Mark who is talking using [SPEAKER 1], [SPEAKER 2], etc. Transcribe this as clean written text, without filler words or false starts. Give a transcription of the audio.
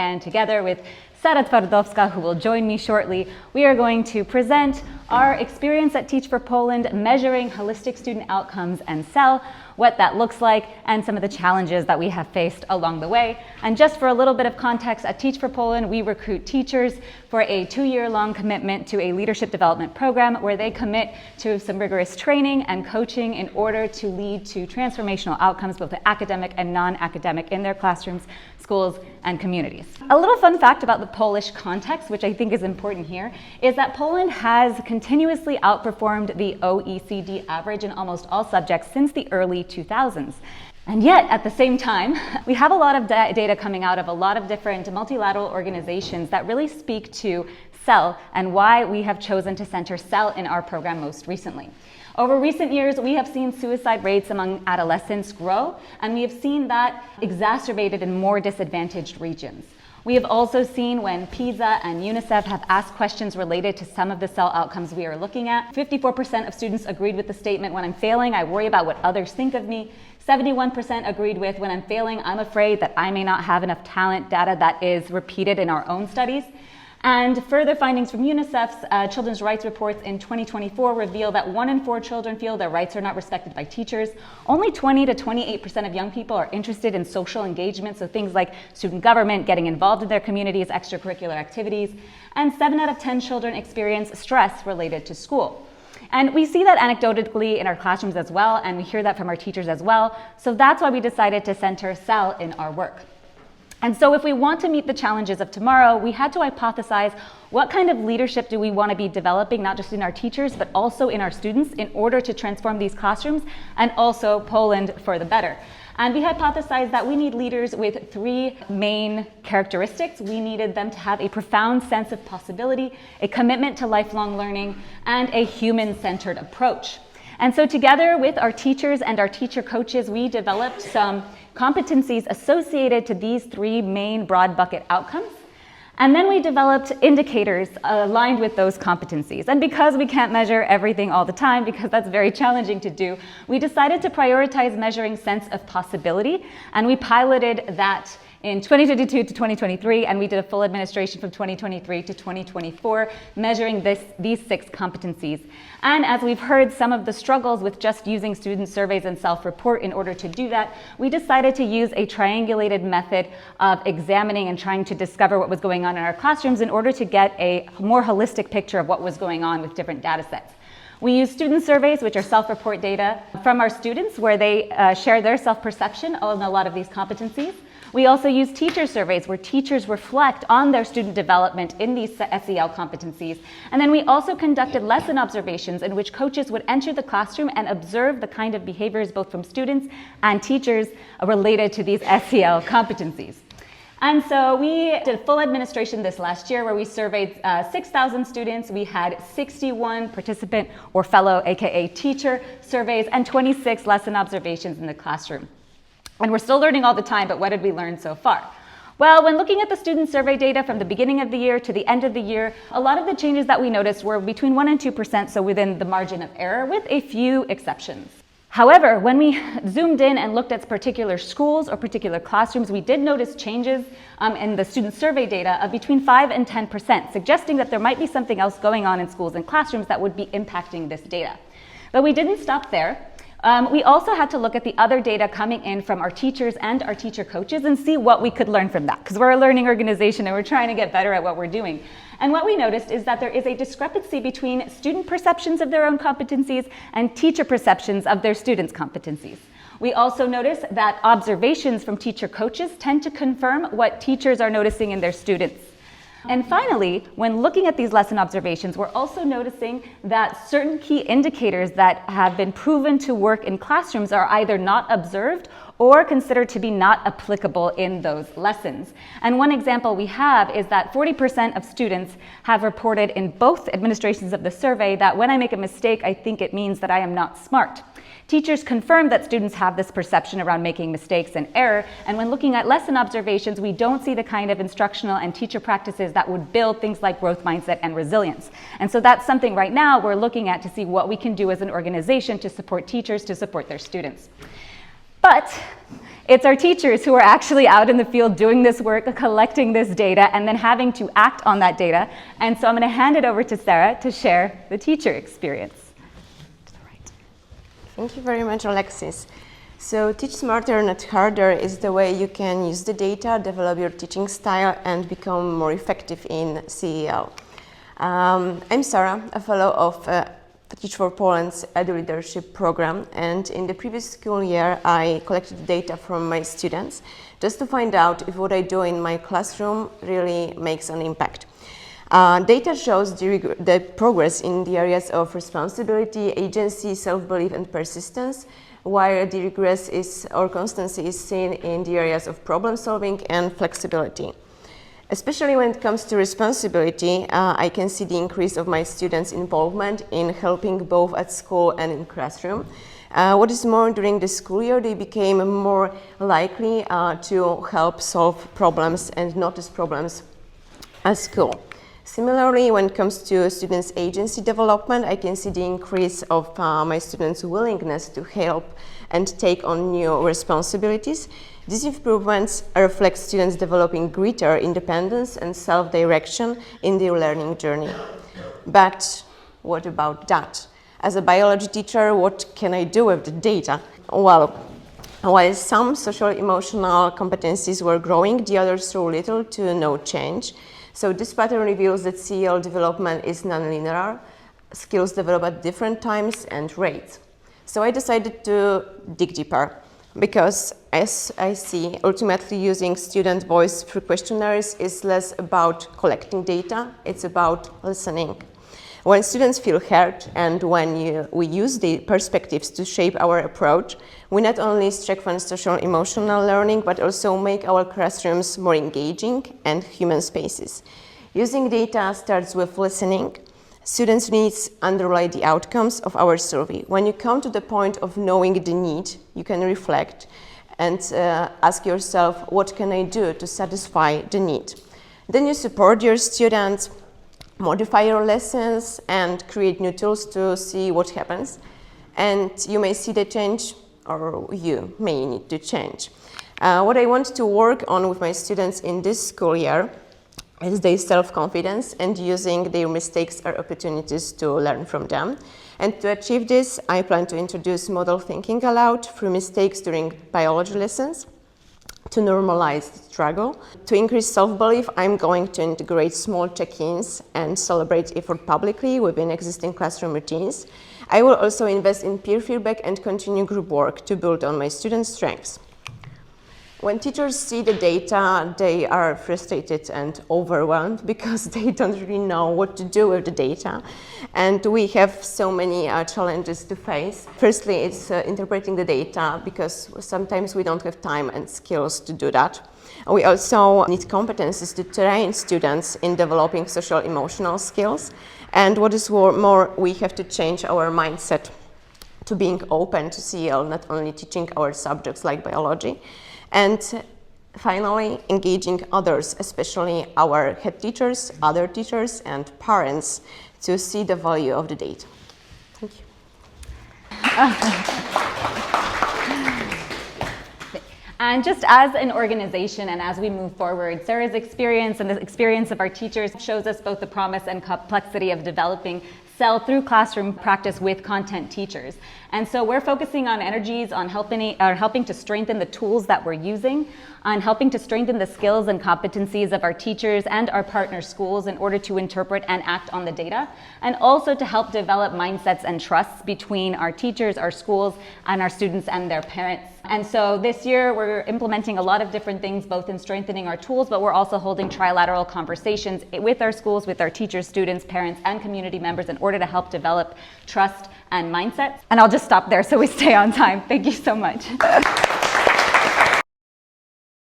[SPEAKER 1] and together with Sara Twardowska, who will join me shortly, we are going to present our experience at Teach for Poland measuring holistic student outcomes and CEL, what that looks like, and some of the challenges that we have faced along the way. And just for a little bit of context, at Teach for Poland, we recruit teachers for a 2-year-long commitment to a leadership development program where they commit to some rigorous training and coaching in order to lead to transformational outcomes, both academic and non-academic, in their classrooms, schools, and communities. A little fun fact about the Polish context, which I think is important here, is that Poland has continuously outperformed the OECD average in almost all subjects since the early 2000s. And yet, at the same time, we have a lot of data coming out of a lot of different multilateral organizations that really speak to CEL and why we have chosen to center CEL in our program most recently. Over recent years, we have seen suicide rates among adolescents grow, and we have seen that exacerbated in more disadvantaged regions. We have also seen when PISA and UNICEF have asked questions related to some of the CEL outcomes we are looking at, 54% of students agreed with the statement, "When I'm failing, I worry about what others think of me." 71% agreed with, "When I'm failing, I'm afraid that I may not have enough talent," data that is repeated in our own studies. And further findings from UNICEF's children's rights reports in 2024 reveal that 1 in 4 children feel their rights are not respected by teachers. Only 20 to 28% of young people are interested in social engagement, so things like student government, getting involved in their communities, extracurricular activities. And 7 out of 10 children experience stress related to school. And we see that anecdotally in our classrooms as well, and we hear that from our teachers as well. So that's why we decided to center CEL in our work. And so if we want to meet the challenges of tomorrow, we had to hypothesize what kind of leadership do we want to be developing, not just in our teachers, but also in our students, in order to transform these classrooms and also Poland for the better. And we hypothesized that we need leaders with 3 main characteristics. We needed them to have a profound sense of possibility, a commitment to lifelong learning, and a human-centered approach. And so together with our teachers and our teacher coaches, we developed some competencies associated to these 3 main broad bucket outcomes. And then we developed indicators aligned with those competencies. And because we can't measure everything all the time, because that's very challenging to do, we decided to prioritize measuring sense of possibility. And we piloted that in 2022 to 2023, and we did a full administration from 2023 to 2024, measuring these 6 competencies. And as we've heard some of the struggles with just using student surveys and self-report in order to do that, we decided to use a triangulated method of examining and trying to discover what was going on in our classrooms in order to get a more holistic picture of what was going on with different data sets. We use student surveys, which are self-report data from our students, where they share their self-perception on a lot of these competencies. We also use teacher surveys where teachers reflect on their student development in these SEL competencies. And then we also conducted lesson observations in which coaches would enter the classroom and observe the kind of behaviors both from students and teachers related to these SEL competencies. And so we did full administration this last year where we surveyed 6,000 students. We had 61 participant or fellow, AKA teacher surveys, and 26 lesson observations in the classroom. And we're still learning all the time, but what did we learn so far? Well, when looking at the student survey data from the beginning of the year to the end of the year, a lot of the changes that we noticed were between 1 and 2%, so within the margin of error, with a few exceptions. However, when we zoomed in and looked at particular schools or particular classrooms, we did notice changes in the student survey data of between 5 and 10%, suggesting that there might be something else going on in schools and classrooms that would be impacting this data. But we didn't stop there. We also had to look at the other data coming in from our teachers and our teacher coaches and see what we could learn from that, because we're a learning organization and we're trying to get better at what we're doing. And what we noticed is that there is a discrepancy between student perceptions of their own competencies and teacher perceptions of their students' competencies. We also noticed that observations from teacher coaches tend to confirm what teachers are noticing in their students. And finally, when looking at these lesson observations, we're also noticing that certain key indicators that have been proven to work in classrooms are either not observed or considered to be not applicable in those lessons. And one example we have is that 40% of students have reported in both administrations of the survey that when I make a mistake, I think it means that I am not smart. Teachers confirm that students have this perception around making mistakes and error, and when looking at lesson observations, we don't see the kind of instructional and teacher practices that would build things like growth mindset and resilience. And so that's something right now we're looking at to see what we can do as an organization to support teachers to support their students. But it's our teachers who are actually out in the field doing this work, collecting this data, and then having to act on that data. And so I'm going to hand it over to Sarah to share the teacher experience. To the right.
[SPEAKER 2] Thank you very much, Alexis. So Teach Smarter, Not Harder is the way you can use the data, develop your teaching style, and become more effective in CEL. I'm Sarah, a fellow of Teach for Poland's Edu Leadership program, and in the previous school year I collected data from my students just to find out if what I do in my classroom really makes an impact. Data shows the progress in the areas of responsibility, agency, self-belief and persistence, while the regress or constancy is seen in the areas of problem solving and flexibility. Especially when it comes to responsibility, I can see the increase of my students' involvement in helping both at school and in classroom. What is more, during the school year, they became more likely to help solve problems and notice problems at school. Similarly, when it comes to students' agency development, I can see the increase of my students' willingness to help and take on new responsibilities. These improvements reflect students developing greater independence and self-direction in their learning journey. But what about that? As a biology teacher, what can I do with the data? Well, while some social-emotional competencies were growing, the others saw little to no change. So this pattern reveals that CEL development is non-linear. Skills develop at different times and rates. So I decided to dig deeper, because as I see, ultimately using student voice through questionnaires is less about collecting data, it's about listening. When students feel heard and when we use the perspectives to shape our approach, we not only strengthen social emotional learning, but also make our classrooms more engaging and human spaces. Using data starts with listening. Students' needs underlie the outcomes of our survey. When you come to the point of knowing the need, you can reflect and ask yourself, what can I do to satisfy the need? Then you support your students, modify your lessons, and create new tools to see what happens. And you may see the change, or you may need to change. What I want to work on with my students in this school year is their self-confidence and using their mistakes as opportunities to learn from them. And to achieve this, I plan to introduce model thinking aloud through mistakes during biology lessons, to normalize the struggle. To increase self-belief, I'm going to integrate small check-ins and celebrate effort publicly within existing classroom routines. I will also invest in peer feedback and continue group work to build on my students' strengths. When teachers see the data, they are frustrated and overwhelmed because they don't really know what to do with the data. And we have so many challenges to face. Firstly, it's interpreting the data, because sometimes we don't have time and skills to do that. We also need competencies to train students in developing social emotional skills. And what is more, we have to change our mindset to being open to CEL, not only teaching our subjects like biology. And finally, engaging others, especially our head teachers, other teachers, and parents, to see the value of the data. Thank you.
[SPEAKER 1] And just as an organization and as we move forward, Sarah's experience and the experience of our teachers shows us both the promise and complexity of developing CEL through classroom practice with content teachers. And so we're focusing on energies on helping to strengthen the tools that we're using, on helping to strengthen the skills and competencies of our teachers and our partner schools in order to interpret and act on the data, and also to help develop mindsets and trusts between our teachers, our schools, and our students and their parents. And so this year we're implementing a lot of different things, both in strengthening our tools, but we're also holding trilateral conversations with our schools, with our teachers, students, parents, and community members in order to help develop trust and mindsets. And I'll just stop there so we stay on time. Thank you so much.